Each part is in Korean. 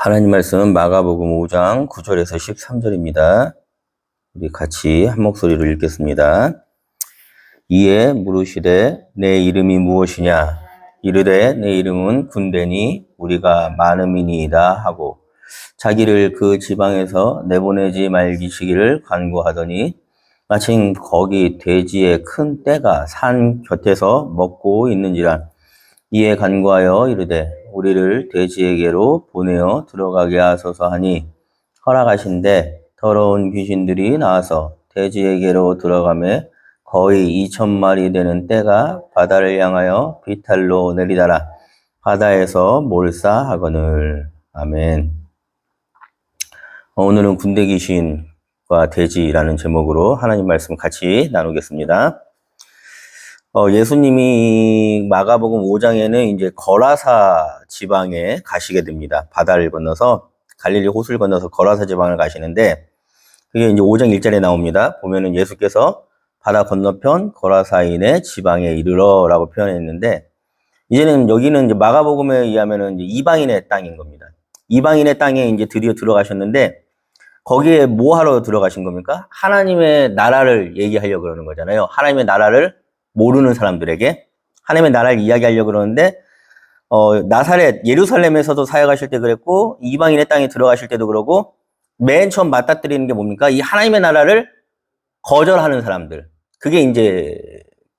하나님 말씀은 마가복음 5장 9절에서 13절입니다. 우리 같이 한 목소리로 읽겠습니다. 이에 물으시되 내 이름이 무엇이냐? 이르되 내 이름은 군대니 우리가 많음이니이다 하고 자기를 그 지방에서 내보내지 말기시기를 간구하더니 마침 거기 돼지의 큰 떼가 산 곁에서 먹고 있는지라. 이에 간구하여 이르되 우리를 돼지에게로 보내어 들어가게 하소서 하니 허락하신대 더러운 귀신들이 나와서 돼지에게로 들어가매 거의 2,000마리 되는 떼가 바다를 향하여 비탈로 내리다라. 바다에서 몰사하거늘. 아멘. 오늘은 군대 귀신과 돼지라는 제목으로 하나님 말씀 같이 나누겠습니다. 예수님이 마가복음 5장에는 이제 거라사 지방에 가시게 됩니다. 바다를 건너서 갈릴리 호수를 건너서 거라사 지방을 가시는데 그게 이제 5장 1절에 나옵니다. 보면은 예수께서 바다 건너편 거라사인의 지방에 이르러라고 표현했는데 이제는 여기는 이제 마가복음에 의하면은 이제 이방인의 땅인 겁니다. 이방인의 땅에 이제 드디어 들어가셨는데 거기에 뭐 하러 들어가신 겁니까? 하나님의 나라를 얘기하려고 그러는 거잖아요. 하나님의 나라를 모르는 사람들에게 하나님의 나라를 이야기하려고 그러는데 나사렛 예루살렘에서도 사역하실 때 그랬고 이방인의 땅에 들어가실 때도 그러고 맨 처음 맞닥뜨리는 게 뭡니까? 이 하나님의 나라를 거절하는 사람들. 그게 이제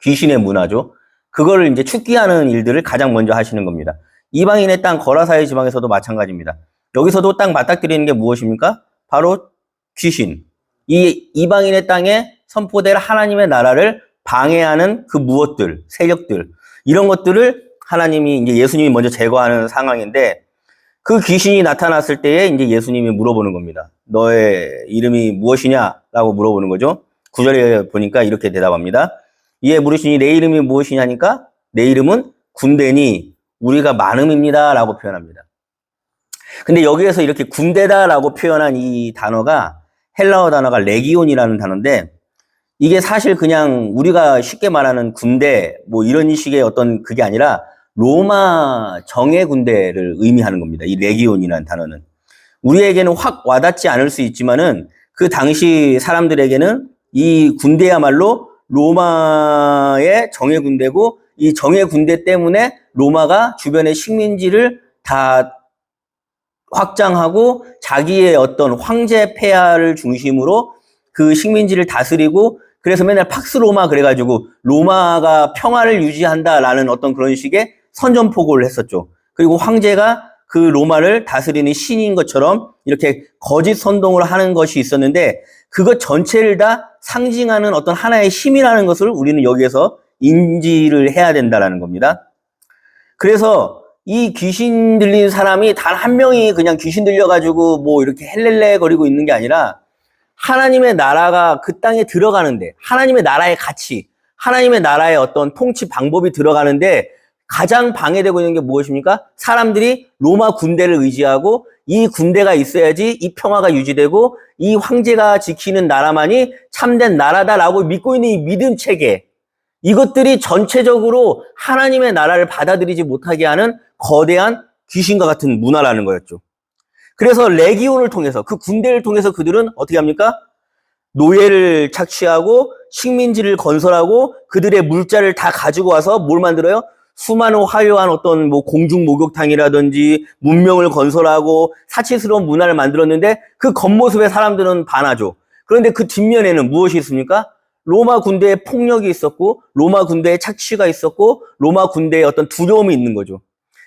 귀신의 문화죠. 그거를 이제 축기하는 일들을 가장 먼저 하시는 겁니다. 이방인의 땅 거라사의 지방에서도 마찬가지입니다. 여기서도 딱 맞닥뜨리는 게 무엇입니까? 바로 귀신. 이 이방인의 땅에 선포될 하나님의 나라를 방해하는 그 무엇들, 세력들, 이런 것들을 하나님이 이제 예수님이 먼저 제거하는 상황인데 그 귀신이 나타났을 때에 이제 예수님이 물어보는 겁니다. 너의 이름이 무엇이냐라고 물어보는 거죠. 9절에 보니까 이렇게 대답합니다. 이에 물으시니 내 이름이 무엇이냐니까 내 이름은 군대니 우리가 많음입니다라고 표현합니다. 근데 여기에서 이렇게 군대다라고 표현한 이 단어가 헬라어 단어가 레기온이라는 단어인데 이게 사실 그냥 우리가 쉽게 말하는 군대 뭐 이런 식의 어떤 그게 아니라 로마 정예 군대를 의미하는 겁니다. 이 레기온이라는 단어는. 우리에게는 확 와닿지 않을 수 있지만은 그 당시 사람들에게는 이 군대야말로 로마의 정예 군대고 이 정예 군대 때문에 로마가 주변의 식민지를 다 확장하고 자기의 어떤 황제 폐하를 중심으로 그 식민지를 다스리고 그래서 맨날 팍스 로마 그래가지고 로마가 평화를 유지한다라는 어떤 그런 식의 선전포고를 했었죠. 그리고 황제가 그 로마를 다스리는 신인 것처럼 이렇게 거짓 선동을 하는 것이 있었는데 그것 전체를 다 상징하는 어떤 하나의 힘이라는 것을 우리는 여기에서 인지를 해야 된다라는 겁니다. 그래서 이 귀신 들린 사람이 단 한 명이 그냥 귀신 들려가지고 뭐 이렇게 헬렐레 거리고 있는 게 아니라 하나님의 나라가 그 땅에 들어가는데 하나님의 나라의 가치, 하나님의 나라의 어떤 통치 방법이 들어가는데 가장 방해되고 있는 게 무엇입니까? 사람들이 로마 군대를 의지하고 이 군대가 있어야지 이 평화가 유지되고 이 황제가 지키는 나라만이 참된 나라다라고 믿고 있는 이 믿음 체계, 이것들이 전체적으로 하나님의 나라를 받아들이지 못하게 하는 거대한 귀신과 같은 문화라는 거였죠. 그래서 레기온을 통해서 그 군대를 통해서 그들은 어떻게 합니까? 노예를 착취하고 식민지를 건설하고 그들의 물자를 다 가지고 와서 뭘 만들어요? 수많은 화려한 어떤 뭐 공중 목욕탕이라든지 문명을 건설하고 사치스러운 문화를 만들었는데 그 겉모습에 사람들은 반하죠. 그런데 그 뒷면에는 무엇이 있습니까? 로마 군대의 폭력이 있었고 로마 군대의 착취가 있었고 로마 군대의 어떤 두려움이 있는 거죠.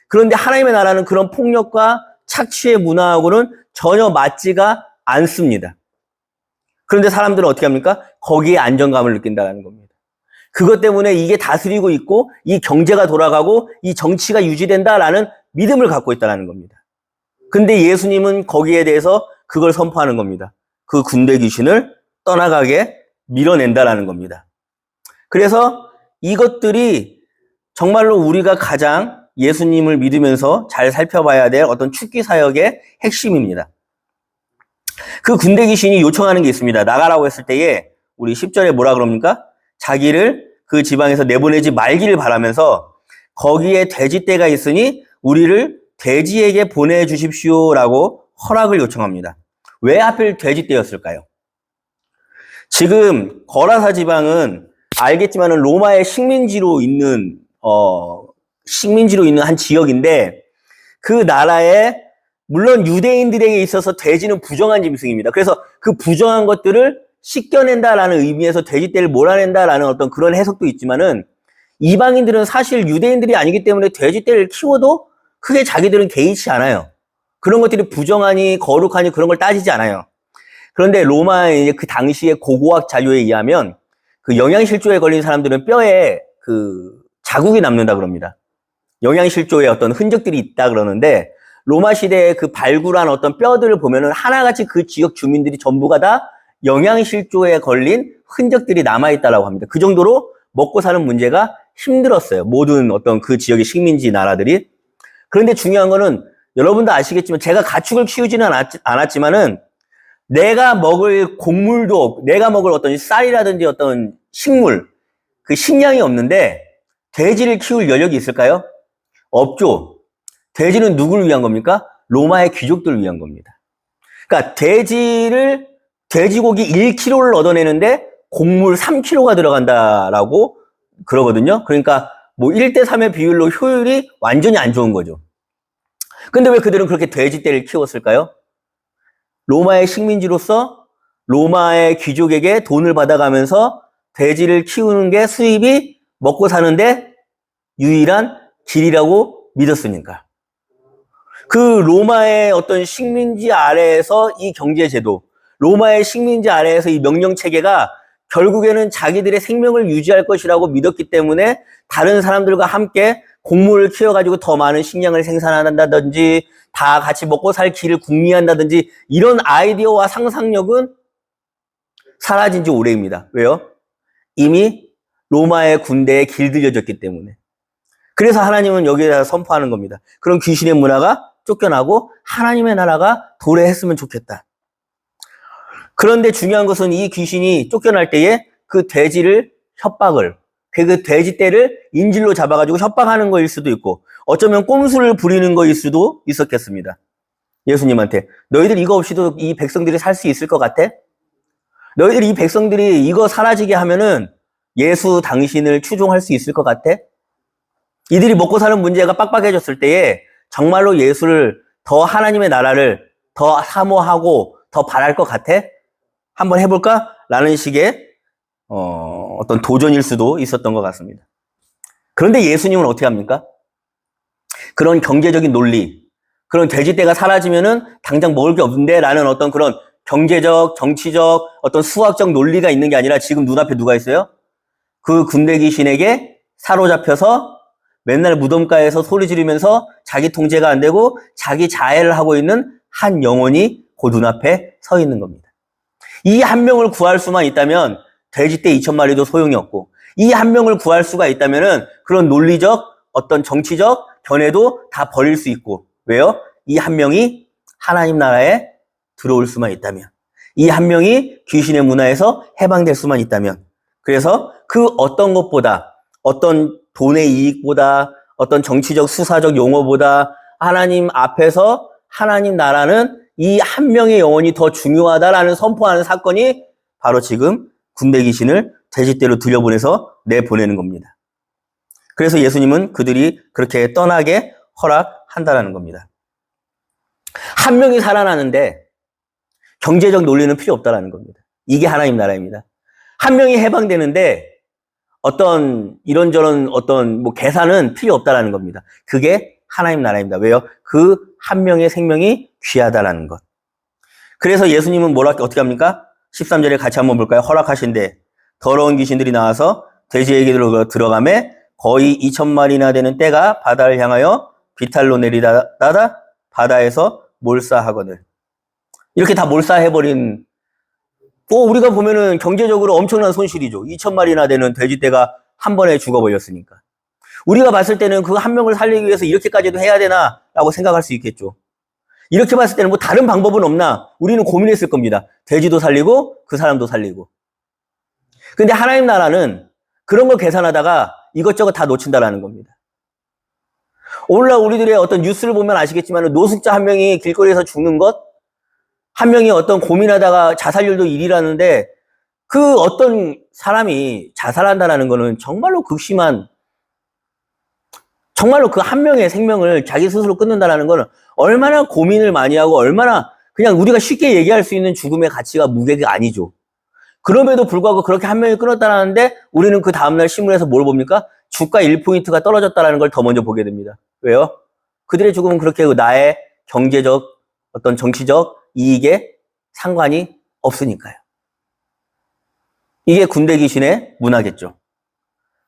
그런데 하나님의 나라는 그런 폭력과 착취의 문화하고는 전혀 맞지가 않습니다. 그런데 사람들은 어떻게 합니까? 거기에 안정감을 느낀다는 겁니다. 그것 때문에 이게 다스리고 있고 이 경제가 돌아가고 이 정치가 유지된다라는 믿음을 갖고 있다는 겁니다. 근데 예수님은 거기에 대해서 그걸 선포하는 겁니다. 그 군대 귀신을 떠나가게 밀어낸다라는 겁니다. 그래서 이것들이 정말로 우리가 가장 예수님을 믿으면서 잘 살펴봐야 될 어떤 축기 사역의 핵심입니다. 그 군대 귀신이 요청하는 게 있습니다. 나가라고 했을 때에 우리 10절에 뭐라 그럽니까? 자기를 그 지방에서 내보내지 말기를 바라면서 거기에 돼지떼가 있으니 우리를 돼지에게 보내주십시오라고 허락을 요청합니다. 왜 하필 돼지떼였을까요? 지금 거라사 지방은 알겠지만은 로마의 식민지로 있는 한 지역인데, 그 나라에 물론 유대인들에게 있어서 돼지는 부정한 짐승입니다. 그래서 그 부정한 것들을 씻겨낸다라는 의미에서 돼지떼를 몰아낸다라는 어떤 그런 해석도 있지만은, 이방인들은 사실 유대인들이 아니기 때문에 돼지떼를 키워도 크게 자기들은 개의치 않아요. 그런 것들이 부정하니 거룩하니 그런 걸 따지지 않아요. 그런데 로마의 그 당시의 고고학 자료에 의하면 그 영양실조에 걸린 사람들은 뼈에 그 자국이 남는다 그럽니다. 영양실조에 어떤 흔적들이 있다 그러는데, 로마 시대에 그 발굴한 어떤 뼈들을 보면은 하나같이 그 지역 주민들이 전부가 다 영양실조에 걸린 흔적들이 남아있다라고 합니다. 그 정도로 먹고 사는 문제가 힘들었어요. 모든 어떤 그 지역의 식민지 나라들이. 그런데 중요한 거는 여러분도 아시겠지만, 제가 가축을 키우지는 않았지만은 내가 먹을 곡물도, 내가 먹을 어떤 쌀이라든지 어떤 식물, 그 식량이 없는데 돼지를 키울 여력이 있을까요? 없죠. 돼지는 누구를 위한 겁니까? 로마의 귀족들을 위한 겁니다. 그러니까 돼지고기 1kg를 얻어내는데 곡물 3kg가 들어간다라고 그러거든요. 그러니까 뭐 1대3의 비율로 효율이 완전히 안 좋은 거죠. 근데 왜 그들은 그렇게 돼지떼를 키웠을까요? 로마의 식민지로서 로마의 귀족에게 돈을 받아가면서 돼지를 키우는 게 수입이 먹고 사는데 유일한 길이라고 믿었으니까. 그 로마의 어떤 식민지 아래에서 이 경제제도, 로마의 식민지 아래에서 이 명령체계가 결국에는 자기들의 생명을 유지할 것이라고 믿었기 때문에 다른 사람들과 함께 곡물을 키워가지고 더 많은 식량을 생산한다든지 다 같이 먹고 살 길을 궁리한다든지 이런 아이디어와 상상력은 사라진 지 오래입니다. 왜요? 이미 로마의 군대에 길들여졌기 때문에. 그래서 하나님은 여기에다 선포하는 겁니다. 그런 귀신의 문화가 쫓겨나고 하나님의 나라가 도래했으면 좋겠다. 그런데 중요한 것은 이 귀신이 쫓겨날 때에 그 돼지를 협박을, 그 돼지떼를 인질로 잡아가지고 협박하는 거일 수도 있고, 어쩌면 꼼수를 부리는 거일 수도 있었겠습니다. 예수님한테 너희들 이거 없이도 이 백성들이 살 수 있을 것 같아? 너희들 이 백성들이 이거 사라지게 하면은 예수 당신을 추종할 수 있을 것 같아? 이들이 먹고 사는 문제가 빡빡해졌을 때에 정말로 예수를, 더 하나님의 나라를 더 사모하고 더 바랄 것 같아? 한번 해볼까? 라는 식의 어떤 도전일 수도 있었던 것 같습니다. 그런데 예수님은 어떻게 합니까? 그런 경제적인 논리, 그런 돼지떼가 사라지면은 당장 먹을 게 없는데 라는 어떤 그런 경제적, 정치적, 어떤 수학적 논리가 있는 게 아니라 지금 눈앞에 누가 있어요? 그 군대 귀신에게 사로잡혀서 맨날 무덤가에서 소리 지르면서 자기 통제가 안 되고 자기 자해를 하고 있는 한 영혼이 그 눈앞에 서 있는 겁니다. 이 한 명을 구할 수만 있다면 돼지떼 2,000마리도 소용이 없고, 이 한 명을 구할 수가 있다면은 그런 논리적, 어떤 정치적 견해도 다 버릴 수 있고, 왜요? 이 한 명이 하나님 나라에 들어올 수만 있다면, 이 한 명이 귀신의 문화에서 해방될 수만 있다면, 그래서 그 어떤 것보다, 어떤 돈의 이익보다, 어떤 정치적 수사적 용어보다 하나님 앞에서 하나님 나라는 이 한 명의 영혼이 더 중요하다라는 선포하는 사건이 바로 지금 군대 귀신을 돼지떼로 들여보내서 내보내는 겁니다. 그래서 예수님은 그들이 그렇게 떠나게 허락한다라는 겁니다. 한 명이 살아나는데 경제적 논리는 필요 없다라는 겁니다. 이게 하나님 나라입니다. 한 명이 해방되는데 어떤 이런저런 어떤 뭐 계산은 필요 없다라는 겁니다. 그게 하나님 나라입니다. 왜요? 그 한 명의 생명이 귀하다라는 것. 그래서 예수님은 어떻게 합니까? 13절에 같이 한번 볼까요? 허락하신대 더러운 귀신들이 나와서 돼지에게 들어가매 거의 2,000마리나 되는 떼가 바다를 향하여 비탈로 내리다가 바다에서 몰사하거늘. 이렇게 다 몰사해버린, 우리가 보면은 경제적으로 엄청난 손실이죠. 2,000마리나 되는 돼지떼가 한 번에 죽어버렸으니까. 우리가 봤을 때는 그 한 명을 살리기 위해서 이렇게까지도 해야 되나? 라고 생각할 수 있겠죠. 이렇게 봤을 때는 뭐 다른 방법은 없나? 우리는 고민했을 겁니다. 돼지도 살리고 그 사람도 살리고. 근데 하나님 나라는 그런 걸 계산하다가 이것저것 다 놓친다라는 겁니다. 오늘날 우리들의 어떤 뉴스를 보면 아시겠지만 노숙자 한 명이 길거리에서 죽는 것, 한 명이 어떤 고민하다가 자살률도 1위라는데 그 어떤 사람이 자살한다는 거는 정말로 극심한, 정말로 그 한 명의 생명을 자기 스스로 끊는다는 거는 얼마나 고민을 많이 하고 얼마나 그냥 우리가 쉽게 얘기할 수 있는 죽음의 가치가 무게가 아니죠. 그럼에도 불구하고 그렇게 한 명이 끊었다는데 우리는 그 다음날 신문에서 뭘 봅니까? 주가 1포인트가 떨어졌다는 걸 더 먼저 보게 됩니다. 왜요? 그들의 죽음은 그렇게 나의 경제적, 어떤 정치적 이익에 상관이 없으니까요. 이게 군대 귀신의 문화겠죠.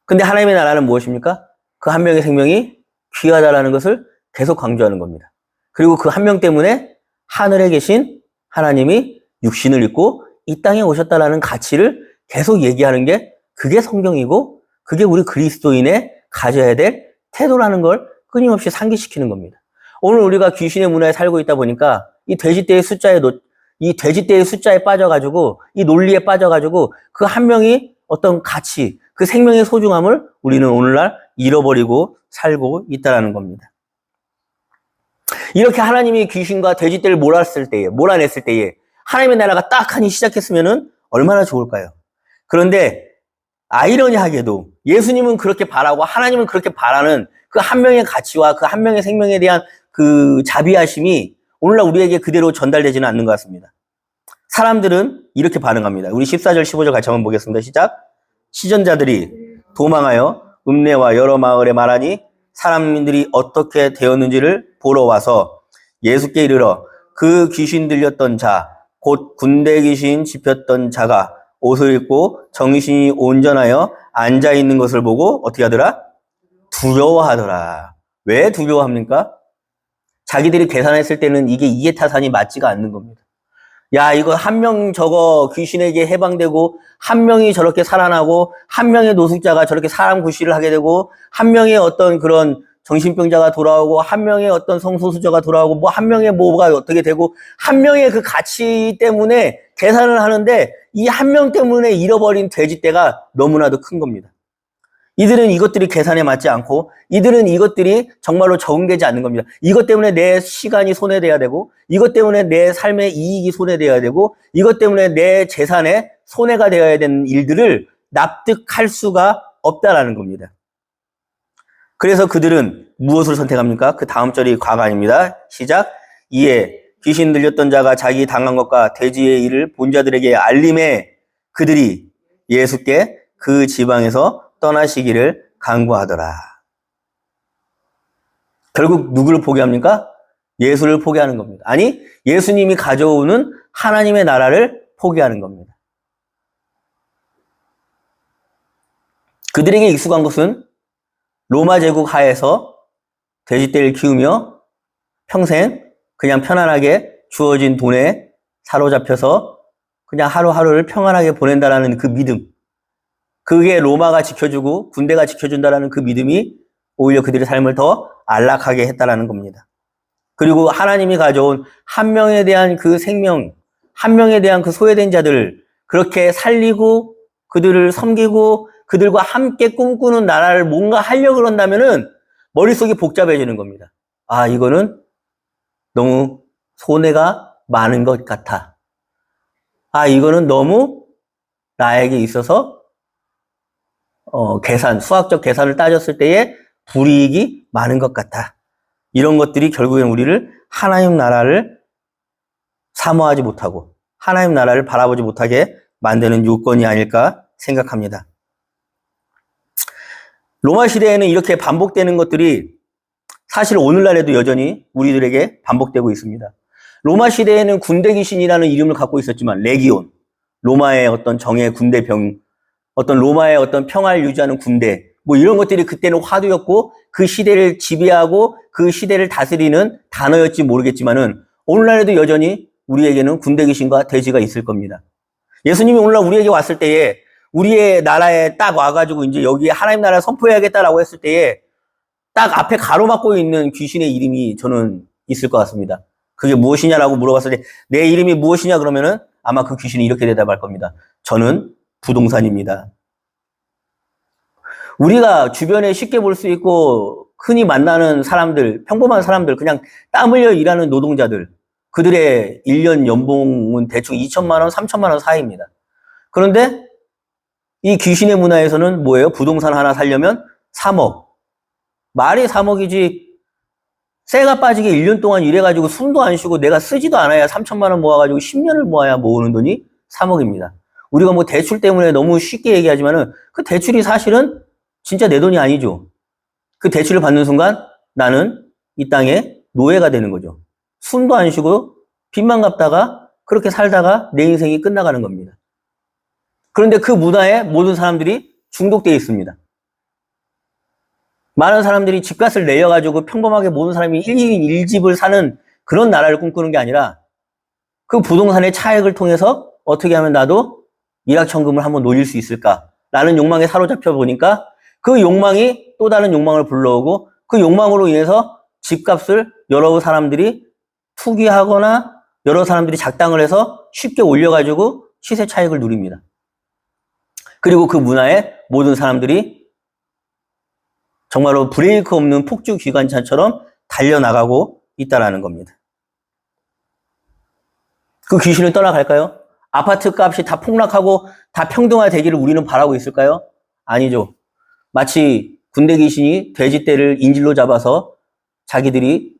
근데 하나님의 나라는 무엇입니까? 그 한 명의 생명이 귀하다라는 것을 계속 강조하는 겁니다. 그리고 그 한 명 때문에 하늘에 계신 하나님이 육신을 입고 이 땅에 오셨다라는 가치를 계속 얘기하는 게 그게 성경이고 그게 우리 그리스도인의 가져야 될 태도라는 걸 끊임없이 상기시키는 겁니다. 오늘 우리가 귀신의 문화에 살고 있다 보니까 이 돼지떼의 숫자에 빠져가지고 이 논리에 빠져가지고 그 한 명이 어떤 가치, 그 생명의 소중함을 우리는 오늘날 잃어버리고 살고 있다는 겁니다. 이렇게 하나님이 귀신과 돼지떼를 몰아냈을 때에 하나님의 나라가 딱 하니 시작했으면은 얼마나 좋을까요? 그런데 아이러니하게도 예수님은 그렇게 바라고 하나님은 그렇게 바라는 그 한 명의 가치와 그 한 명의 생명에 대한 그 자비하심이 오늘날 우리에게 그대로 전달되지는 않는 것 같습니다. 사람들은 이렇게 반응합니다. 우리 14절, 15절 같이 한번 보겠습니다. 시작. 시전자들이 도망하여 읍내와 여러 마을에 말하니 사람들이 어떻게 되었는지를 보러 와서 예수께 이르러 그 귀신 들렸던 자, 곧 군대 귀신 집혔던 자가 옷을 입고 정신이 온전하여 앉아있는 것을 보고 어떻게 하더라? 두려워하더라. 왜 두려워합니까? 자기들이 계산했을 때는 이게 이해타산이 맞지가 않는 겁니다. 야, 이거 한 명 저거 귀신에게 해방되고 한 명이 저렇게 살아나고 한 명의 노숙자가 저렇게 사람 구실을 하게 되고 한 명의 어떤 그런 정신병자가 돌아오고 한 명의 어떤 성소수자가 돌아오고 뭐 한 명의 뭐가 어떻게 되고 한 명의 그 가치 때문에 계산을 하는데 이 한 명 때문에 잃어버린 돼지떼가 너무나도 큰 겁니다. 이들은 이것들이 계산에 맞지 않고 이들은 이것들이 정말로 적응되지 않는 겁니다. 이것 때문에 내 시간이 손해돼야 되고 이것 때문에 내 삶의 이익이 손해돼야 되고 이것 때문에 내 재산에 손해가 되어야 되는 일들을 납득할 수가 없다라는 겁니다. 그래서 그들은 무엇을 선택합니까? 그 다음 절이 과반입니다. 시작. 이에 귀신 들렸던 자가 자기 당한 것과 돼지의 일을 본 자들에게 알림해 그들이 예수께 그 지방에서 떠나시기를 간구하더라. 결국 누구를 포기합니까? 예수를 포기하는 겁니다. 아니, 예수님이 가져오는 하나님의 나라를 포기하는 겁니다. 그들에게 익숙한 것은 로마 제국 하에서 돼지떼를 키우며 평생 그냥 편안하게 주어진 돈에 사로잡혀서 그냥 하루하루를 평안하게 보낸다라는 그 믿음. 그게 로마가 지켜주고 군대가 지켜준다라는 그 믿음이 오히려 그들의 삶을 더 안락하게 했다라는 겁니다. 그리고 하나님이 가져온 한 명에 대한 그 생명, 한 명에 대한 그 소외된 자들을 그렇게 살리고 그들을 섬기고 그들과 함께 꿈꾸는 나라를 뭔가 하려고 그런다면은 머릿속이 복잡해지는 겁니다. 아, 이거는 너무 손해가 많은 것 같아. 아, 이거는 너무 나에게 있어서 수학적 계산을 따졌을 때에 불이익이 많은 것 같아. 이런 것들이 결국엔 우리를 하나님 나라를 사모하지 못하고 하나님 나라를 바라보지 못하게 만드는 요건이 아닐까 생각합니다. 로마 시대에는 이렇게 반복되는 것들이 사실 오늘날에도 여전히 우리들에게 반복되고 있습니다. 로마 시대에는 군대 귀신이라는 이름을 갖고 있었지만 레기온, 로마의 어떤 정예 군대병, 어떤 로마의 어떤 평화를 유지하는 군대, 뭐 이런 것들이 그때는 화두였고 그 시대를 지배하고 그 시대를 다스리는 단어였지 모르겠지만은 오늘날에도 여전히 우리에게는 군대 귀신과 돼지가 있을 겁니다. 예수님이 오늘날 우리에게 왔을 때에 우리의 나라에 딱 와가지고 이제 여기에 하나님 나라를 선포해야겠다라고 했을 때에 딱 앞에 가로막고 있는 귀신의 이름이 저는 있을 것 같습니다. 그게 무엇이냐라고 물어봤을 때 내 이름이 무엇이냐 그러면은 아마 그 귀신이 이렇게 대답할 겁니다. 저는 부동산입니다. 우리가 주변에 쉽게 볼 수 있고 흔히 만나는 사람들, 평범한 사람들, 그냥 땀 흘려 일하는 노동자들, 그들의 1년 연봉은 대충 2천만 원, 3천만 원 사이입니다. 그런데 이 귀신의 문화에서는 뭐예요? 부동산 하나 사려면 3억. 말이 3억이지 쇠가 빠지게 1년 동안 일해가지고 숨도 안 쉬고 내가 쓰지도 않아야 3천만 원 모아가지고 10년을 모아야 모으는 돈이 3억입니다. 우리가 뭐 대출 때문에 너무 쉽게 얘기하지만은 그 대출이 사실은 진짜 내 돈이 아니죠. 그 대출을 받는 순간 나는 이 땅에 노예가 되는 거죠. 숨도 안 쉬고 빚만 갚다가 그렇게 살다가 내 인생이 끝나가는 겁니다. 그런데 그 문화에 모든 사람들이 중독되어 있습니다. 많은 사람들이 집값을 내려가지고 평범하게 모든 사람이 1인 1집을 사는 그런 나라를 꿈꾸는 게 아니라 그 부동산의 차익을 통해서 어떻게 하면 나도 일확천금을 한번 노릴 수 있을까라는 욕망에 사로잡혀 보니까 그 욕망이 또 다른 욕망을 불러오고 그 욕망으로 인해서 집값을 여러 사람들이 투기하거나 여러 사람들이 작당을 해서 쉽게 올려가지고 시세 차익을 누립니다. 그리고 그 문화에 모든 사람들이 정말로 브레이크 없는 폭주 기관차처럼 달려나가고 있다라는 겁니다. 그 귀신을 떠나갈까요? 아파트 값이 다 폭락하고 다 평등화되기를 우리는 바라고 있을까요? 아니죠. 마치 군대 귀신이 돼지떼를 인질로 잡아서 자기들이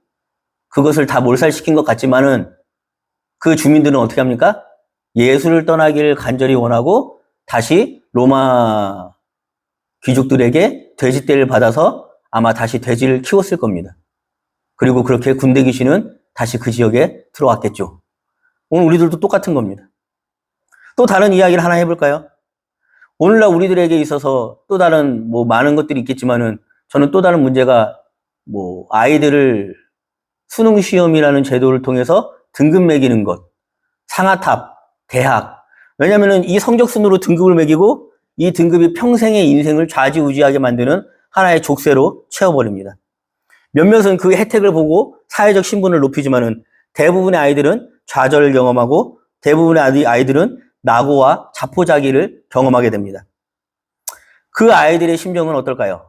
그것을 다 몰살시킨 것 같지만은 그 주민들은 어떻게 합니까? 예수를 떠나기를 간절히 원하고 다시 로마 귀족들에게 돼지떼를 받아서 아마 다시 돼지를 키웠을 겁니다. 그리고 그렇게 군대 귀신은 다시 그 지역에 들어왔겠죠. 오늘 우리들도 똑같은 겁니다. 또 다른 이야기를 하나 해볼까요? 오늘날 우리들에게 있어서 또 다른 많은 것들이 있겠지만은 저는 또 다른 문제가 아이들을 수능 시험이라는 제도를 통해서 등급 매기는 것, 상아탑, 대학. 왜냐면은 이 성적 순으로 등급을 매기고 이 등급이 평생의 인생을 좌지우지하게 만드는 하나의 족쇄로 채워버립니다. 몇몇은 그 혜택을 보고 사회적 신분을 높이지만은 대부분의 아이들은 좌절을 경험하고 대부분의 아이들은 낙오와 자포자기를 경험하게 됩니다. 그 아이들의 심정은 어떨까요?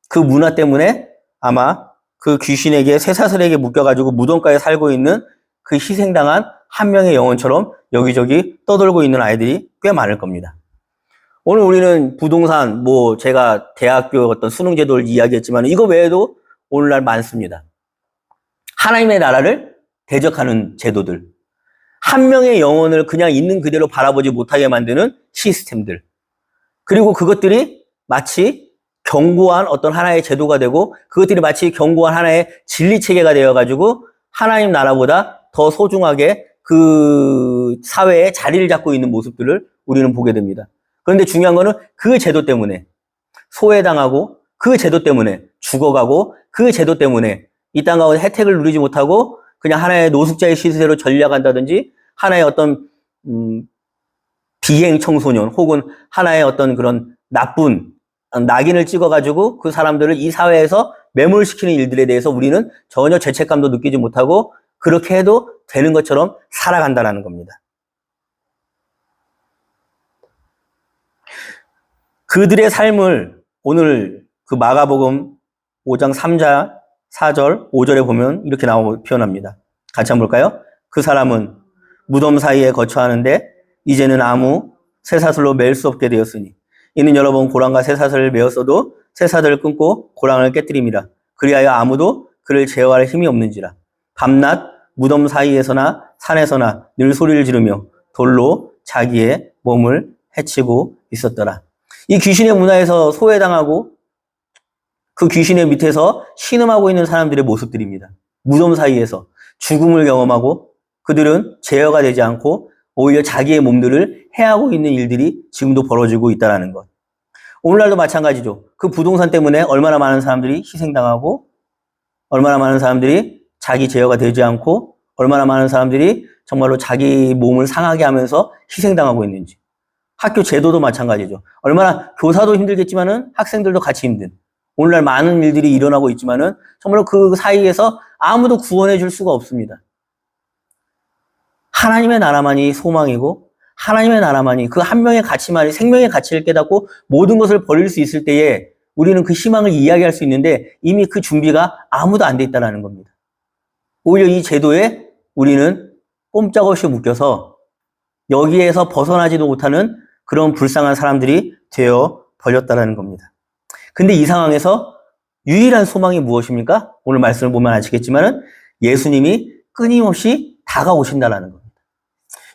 그 문화 때문에 아마 그 귀신에게 쇠사슬에게 묶여가지고 무덤가에 살고 있는 그 희생당한 한 명의 영혼처럼 여기저기 떠돌고 있는 아이들이 꽤 많을 겁니다. 오늘 우리는 부동산, 제가 대학교 어떤 수능 제도를 이야기했지만 이거 외에도 오늘날 많습니다. 하나님의 나라를 대적하는 제도들. 한 명의 영혼을 그냥 있는 그대로 바라보지 못하게 만드는 시스템들. 그리고 그것들이 마치 견고한 어떤 하나의 제도가 되고 그것들이 마치 견고한 하나의 진리체계가 되어가지고 하나님 나라보다 더 소중하게 그 사회에 자리를 잡고 있는 모습들을 우리는 보게 됩니다. 그런데 중요한 거는 그 제도 때문에 소외당하고 그 제도 때문에 죽어가고 그 제도 때문에 이 땅 가운데 혜택을 누리지 못하고 그냥 하나의 노숙자의 시세로 전락한다든지 하나의 어떤 비행 청소년 혹은 하나의 어떤 그런 나쁜 낙인을 찍어가지고 그 사람들을 이 사회에서 매몰시키는 일들에 대해서 우리는 전혀 죄책감도 느끼지 못하고 그렇게 해도 되는 것처럼 살아간다는 겁니다. 그들의 삶을 오늘 그 마가복음 5장 3절, 4절, 5절에 보면 이렇게 표현합니다. 같이 한번 볼까요? 그 사람은 무덤 사이에 거처하는데 이제는 아무 쇠사슬로 맬 수 없게 되었으니 이는 여러 번 고랑과 쇠사슬을 메었어도 쇠사슬을 끊고 고랑을 깨뜨립니다. 그리하여 아무도 그를 제어할 힘이 없는지라. 밤낮 무덤 사이에서나 산에서나 늘 소리를 지르며 돌로 자기의 몸을 해치고 있었더라. 이 귀신의 문화에서 소외당하고 그 귀신의 밑에서 신음하고 있는 사람들의 모습들입니다. 무덤 사이에서 죽음을 경험하고 그들은 제어가 되지 않고 오히려 자기의 몸들을 해하고 있는 일들이 지금도 벌어지고 있다는 것. 오늘날도 마찬가지죠. 그 부동산 때문에 얼마나 많은 사람들이 희생당하고 얼마나 많은 사람들이 자기 제어가 되지 않고 얼마나 많은 사람들이 정말로 자기 몸을 상하게 하면서 희생당하고 있는지. 학교 제도도 마찬가지죠. 얼마나 교사도 힘들겠지만은 학생들도 같이 힘든. 오늘날 많은 일들이 일어나고 있지만은 정말로 그 사이에서 아무도 구원해 줄 수가 없습니다. 하나님의 나라만이 소망이고 하나님의 나라만이 그 한 명의 가치만이 생명의 가치를 깨닫고 모든 것을 버릴 수 있을 때에 우리는 그 희망을 이야기할 수 있는데 이미 그 준비가 아무도 안 돼 있다는 겁니다. 오히려 이 제도에 우리는 꼼짝없이 묶여서 여기에서 벗어나지도 못하는 그런 불쌍한 사람들이 되어 버렸다는 겁니다. 근데 이 상황에서 유일한 소망이 무엇입니까? 오늘 말씀을 보면 아시겠지만 예수님이 끊임없이 다가오신다는 겁니다.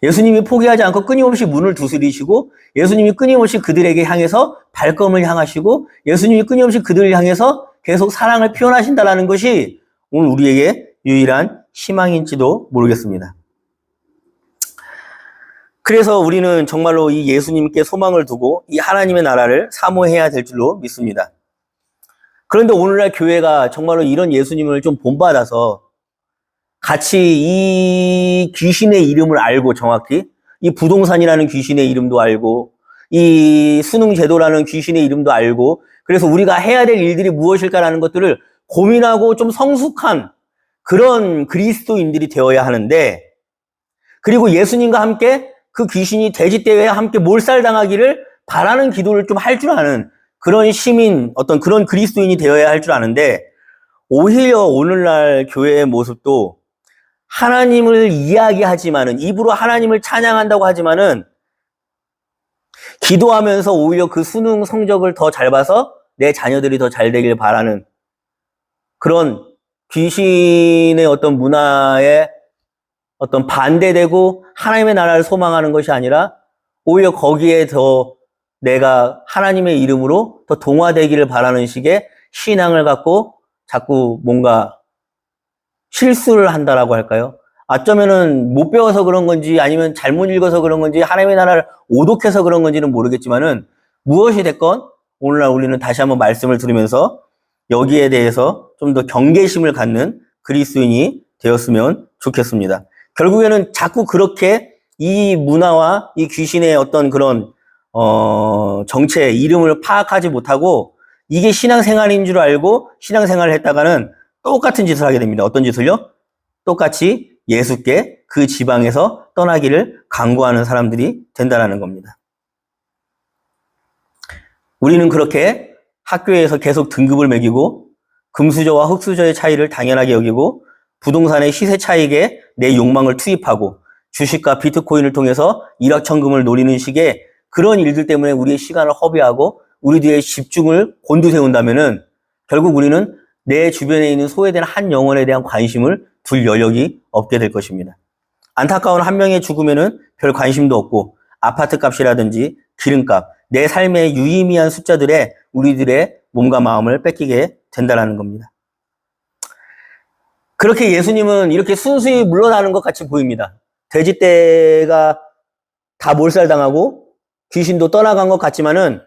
예수님이 포기하지 않고 끊임없이 문을 두드리시고 예수님이 끊임없이 그들에게 향해서 발걸음을 향하시고 예수님이 끊임없이 그들을 향해서 계속 사랑을 표현하신다는 것이 오늘 우리에게 유일한 희망인지도 모르겠습니다. 그래서 우리는 정말로 이 예수님께 소망을 두고 이 하나님의 나라를 사모해야 될 줄로 믿습니다. 그런데 오늘날 교회가 정말로 이런 예수님을 좀 본받아서 같이 이 귀신의 이름을 알고 정확히 이 부동산이라는 귀신의 이름도 알고 이 수능제도라는 귀신의 이름도 알고 그래서 우리가 해야 될 일들이 무엇일까라는 것들을 고민하고 좀 성숙한 그런 그리스도인들이 되어야 하는데 그리고 예수님과 함께 그 귀신이 돼지떼와 함께 몰살당하기를 바라는 기도를 좀 할 줄 아는 그런 시민, 어떤 그런 그리스도인이 되어야 할 줄 아는데 오히려 오늘날 교회의 모습도 하나님을 이야기하지만은 입으로 하나님을 찬양한다고 하지만은 기도하면서 오히려 그 수능 성적을 더 잘 봐서 내 자녀들이 더 잘 되길 바라는 그런 귀신의 어떤 문화에 어떤 반대되고 하나님의 나라를 소망하는 것이 아니라 오히려 거기에 더 내가 하나님의 이름으로 더 동화되기를 바라는 식의 신앙을 갖고 자꾸 뭔가 실수를 한다라고 할까요? 어쩌면은 못 배워서 그런 건지 아니면 잘못 읽어서 그런 건지 하나님의 나라를 오독해서 그런 건지는 모르겠지만은 무엇이 됐건 오늘날 우리는 다시 한번 말씀을 들으면서 여기에 대해서 좀 더 경계심을 갖는 그리스도인이 되었으면 좋겠습니다. 결국에는 자꾸 그렇게 이 문화와 이 귀신의 어떤 그런 정체, 이름을 파악하지 못하고 이게 신앙생활인 줄 알고 신앙생활을 했다가는 똑같은 짓을 하게 됩니다. 어떤 짓을요? 똑같이 예수께 그 지방에서 떠나기를 강구하는 사람들이 된다는 겁니다. 우리는 그렇게 학교에서 계속 등급을 매기고 금수저와 흙수저의 차이를 당연하게 여기고 부동산의 시세 차익에 내 욕망을 투입하고 주식과 비트코인을 통해서 일확천금을 노리는 식의 그런 일들 때문에 우리의 시간을 허비하고 우리들의 집중을 곤두세운다면은 결국 우리는 내 주변에 있는 소외된 한 영혼에 대한 관심을 둘 여력이 없게 될 것입니다. 안타까운 한 명의 죽으면은 별 관심도 없고 아파트 값이라든지 기름값, 내 삶의 유의미한 숫자들에 우리들의 몸과 마음을 뺏기게 된다는 겁니다. 그렇게 예수님은 이렇게 순수히 물러나는 것 같이 보입니다. 돼지떼가 다 몰살당하고 귀신도 떠나간 것 같지만은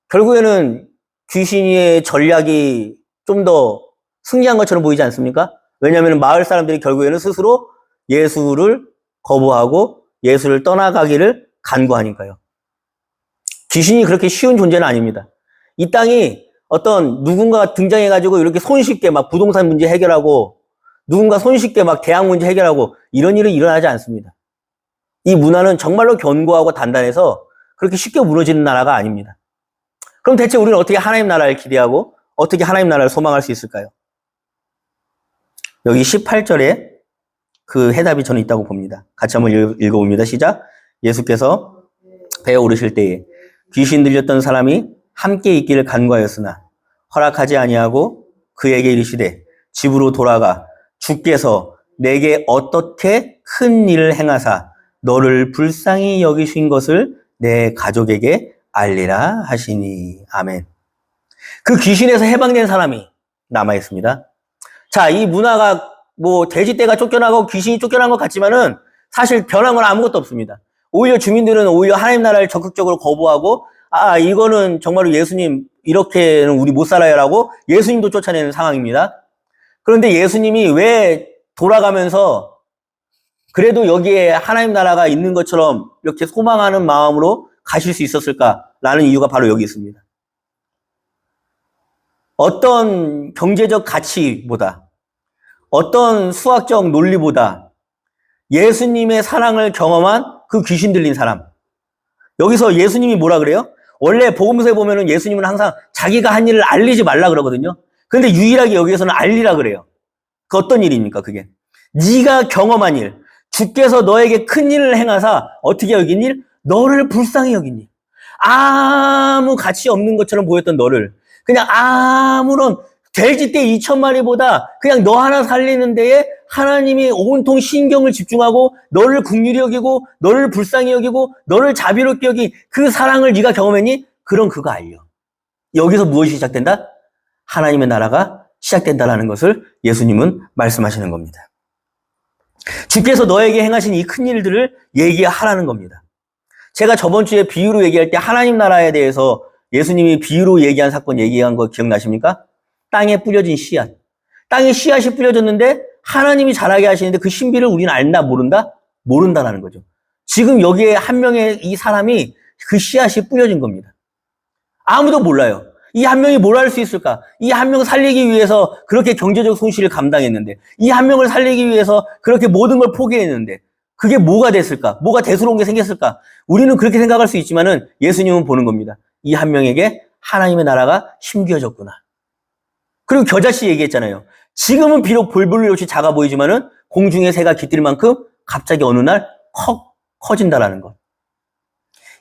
결국에는 귀신의 전략이 좀 더 승리한 것처럼 보이지 않습니까? 왜냐하면 마을 사람들이 결국에는 스스로 예수를 거부하고 예수를 떠나가기를 간구하니까요. 귀신이 그렇게 쉬운 존재는 아닙니다. 이 땅이 어떤 누군가 등장해가지고 이렇게 손쉽게 막 부동산 문제 해결하고 누군가 손쉽게 막 대학 문제 해결하고 이런 일은 일어나지 않습니다. 이 문화는 정말로 견고하고 단단해서 그렇게 쉽게 무너지는 나라가 아닙니다. 그럼 대체 우리는 어떻게 하나님 나라를 기대하고 어떻게 하나님 나라를 소망할 수 있을까요? 여기 18절에 그 해답이 저는 있다고 봅니다. 같이 한번 읽어봅니다. 시작. 예수께서 배에 오르실 때에 귀신 들렸던 사람이 함께 있기를 간구하였으나 허락하지 아니하고 그에게 이르시되 집으로 돌아가 주께서 내게 어떻게 큰 일을 행하사 너를 불쌍히 여기신 것을 내 가족에게 알리라 하시니. 아멘. 그 귀신에서 해방된 사람이 남아 있습니다. 자, 이 문화가 뭐 돼지떼가 쫓겨나고 귀신이 쫓겨난 것 같지만은 사실 변한 건 아무것도 없습니다. 오히려 주민들은 오히려 하나님 나라를 적극적으로 거부하고 이거는 정말로 예수님 이렇게는 우리 못 살아요라고 예수님도 쫓아내는 상황입니다. 그런데 예수님이 왜 돌아가면서 그래도 여기에 하나님 나라가 있는 것처럼 이렇게 소망하는 마음으로 가실 수 있었을까라는 이유가 바로 여기 있습니다. 어떤 경제적 가치보다 어떤 수학적 논리보다 예수님의 사랑을 경험한 그 귀신 들린 사람. 여기서 예수님이 뭐라 그래요? 원래 복음서에 보면은 예수님은 항상 자기가 한 일을 알리지 말라 그러거든요. 근데 유일하게 여기에서는 알리라 그래요. 그 어떤 일입니까, 그게? 네가 경험한 일, 주께서 너에게 큰 일을 행하사 어떻게 여긴 일? 너를 불쌍히 여긴 일. 아무 가치 없는 것처럼 보였던 너를 그냥 아무런 돼지떼 2,000마리보다 그냥 너 하나 살리는 데에 하나님이 온통 신경을 집중하고 너를 긍휼히 여기고 너를 불쌍히 여기고 너를 자비롭게 여긴 그 사랑을 네가 경험했니? 그럼 그거 알려. 여기서 무엇이 시작된다? 하나님의 나라가 시작된다라는 것을 예수님은 말씀하시는 겁니다. 주께서 너에게 행하신 이 큰 일들을 얘기하라는 겁니다. 제가 저번 주에 비유로 얘기할 때 하나님 나라에 대해서 예수님이 비유로 얘기한 사건 얘기한 거 기억나십니까? 땅에 뿌려진 씨앗. 땅에 씨앗이 뿌려졌는데 하나님이 자라게 하시는데 그 신비를 우리는 안다, 모른다? 모른다라는 거죠. 지금 여기에 한 명의 이 사람이 그 씨앗이 뿌려진 겁니다. 아무도 몰라요. 이 한 명이 뭘 할 수 있을까? 이 한 명 살리기 위해서 그렇게 경제적 손실을 감당했는데, 이 한 명을 살리기 위해서 그렇게 모든 걸 포기했는데, 그게 뭐가 됐을까? 뭐가 대수로운 게 생겼을까? 우리는 그렇게 생각할 수 있지만은 예수님은 보는 겁니다. 이 한 명에게 하나님의 나라가 심겨졌구나. 그리고 겨자씨 얘기했잖아요. 지금은 비록 볼볼이 없이 작아 보이지만은 공중의 새가 깃들 만큼 갑자기 어느 날 커진다라는 것.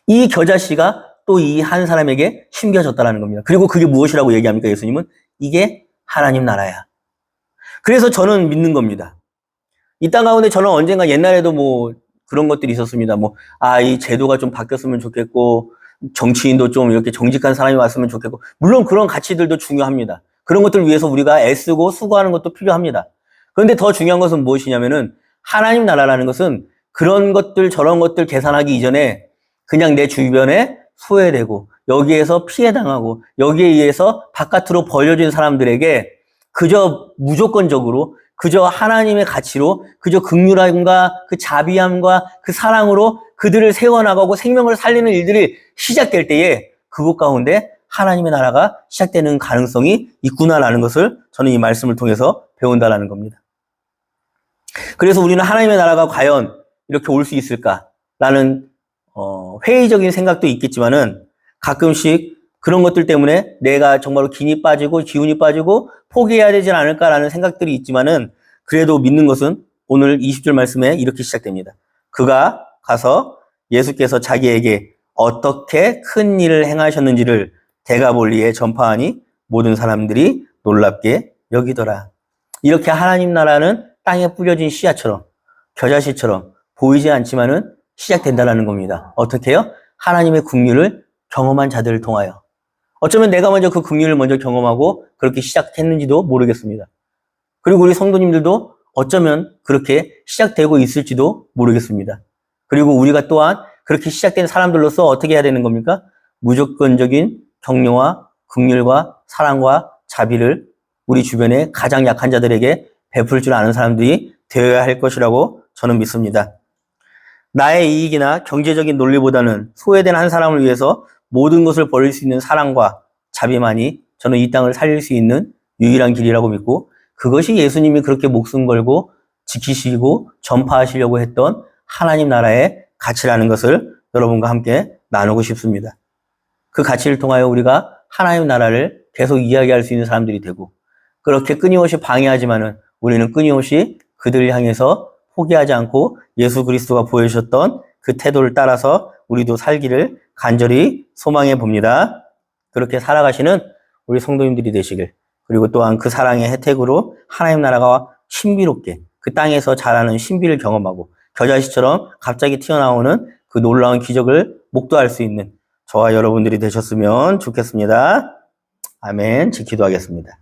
이 겨자씨가 또 이 한 사람에게 심겨졌다라는 겁니다. 그리고 그게 무엇이라고 얘기합니까? 예수님은 이게 하나님 나라야. 그래서 저는 믿는 겁니다. 이 땅 가운데 저는 언젠가 옛날에도 뭐 그런 것들이 있었습니다. 이 제도가 좀 바뀌었으면 좋겠고, 정치인도 좀 이렇게 정직한 사람이 왔으면 좋겠고, 물론 그런 가치들도 중요합니다. 그런 것들을 위해서 우리가 애쓰고 수고하는 것도 필요합니다. 그런데 더 중요한 것은 무엇이냐면은 하나님 나라라는 것은 그런 것들 저런 것들 계산하기 이전에 그냥 내 주변에 소외되고 여기에서 피해당하고 여기에 의해서 바깥으로 벌려진 사람들에게 그저 무조건적으로 그저 하나님의 가치로 그저 긍휼함과 그 자비함과 그 사랑으로 그들을 세워나가고 생명을 살리는 일들이 시작될 때에 그곳 가운데 하나님의 나라가 시작되는 가능성이 있구나라는 것을 저는 이 말씀을 통해서 배운다라는 겁니다. 그래서 우리는 하나님의 나라가 과연 이렇게 올 수 있을까라는 회의적인 생각도 있겠지만은 가끔씩 그런 것들 때문에 내가 정말로 기운이 빠지고 포기해야 되지 않을까라는 생각들이 있지만은 그래도 믿는 것은 오늘 20절 말씀에 이렇게 시작됩니다. 그가 가서 예수께서 자기에게 어떻게 큰 일을 행하셨는지를 데가볼리에 전파하니 모든 사람들이 놀랍게 여기더라. 이렇게 하나님 나라는 땅에 뿌려진 씨앗처럼 겨자씨처럼 보이지 않지만은 시작된다라는 겁니다. 어떻게요? 하나님의 긍휼을 경험한 자들을 통하여. 어쩌면 내가 먼저 그 긍휼을 먼저 경험하고 그렇게 시작했는지도 모르겠습니다. 그리고 우리 성도님들도 어쩌면 그렇게 시작되고 있을지도 모르겠습니다. 그리고 우리가 또한 그렇게 시작된 사람들로서 어떻게 해야 되는 겁니까? 무조건적인 격려와 긍휼과 사랑과 자비를 우리 주변에 가장 약한 자들에게 베풀 줄 아는 사람들이 되어야 할 것이라고 저는 믿습니다. 나의 이익이나 경제적인 논리보다는 소외된 한 사람을 위해서 모든 것을 버릴 수 있는 사랑과 자비만이 저는 이 땅을 살릴 수 있는 유일한 길이라고 믿고 그것이 예수님이 그렇게 목숨 걸고 지키시고 전파하시려고 했던 하나님 나라의 가치라는 것을 여러분과 함께 나누고 싶습니다. 그 가치를 통하여 우리가 하나님 나라를 계속 이야기할 수 있는 사람들이 되고 그렇게 끊임없이 방해하지만은 우리는 끊임없이 그들을 향해서 포기하지 않고 예수 그리스도가 보여주셨던 그 태도를 따라서 우리도 살기를 간절히 소망해 봅니다. 그렇게 살아가시는 우리 성도님들이 되시길 그리고 또한 그 사랑의 혜택으로 하나님 나라가 신비롭게 그 땅에서 자라는 신비를 경험하고 겨자씨처럼 갑자기 튀어나오는 그 놀라운 기적을 목도할 수 있는 저와 여러분들이 되셨으면 좋겠습니다. 아멘. 기도하겠습니다.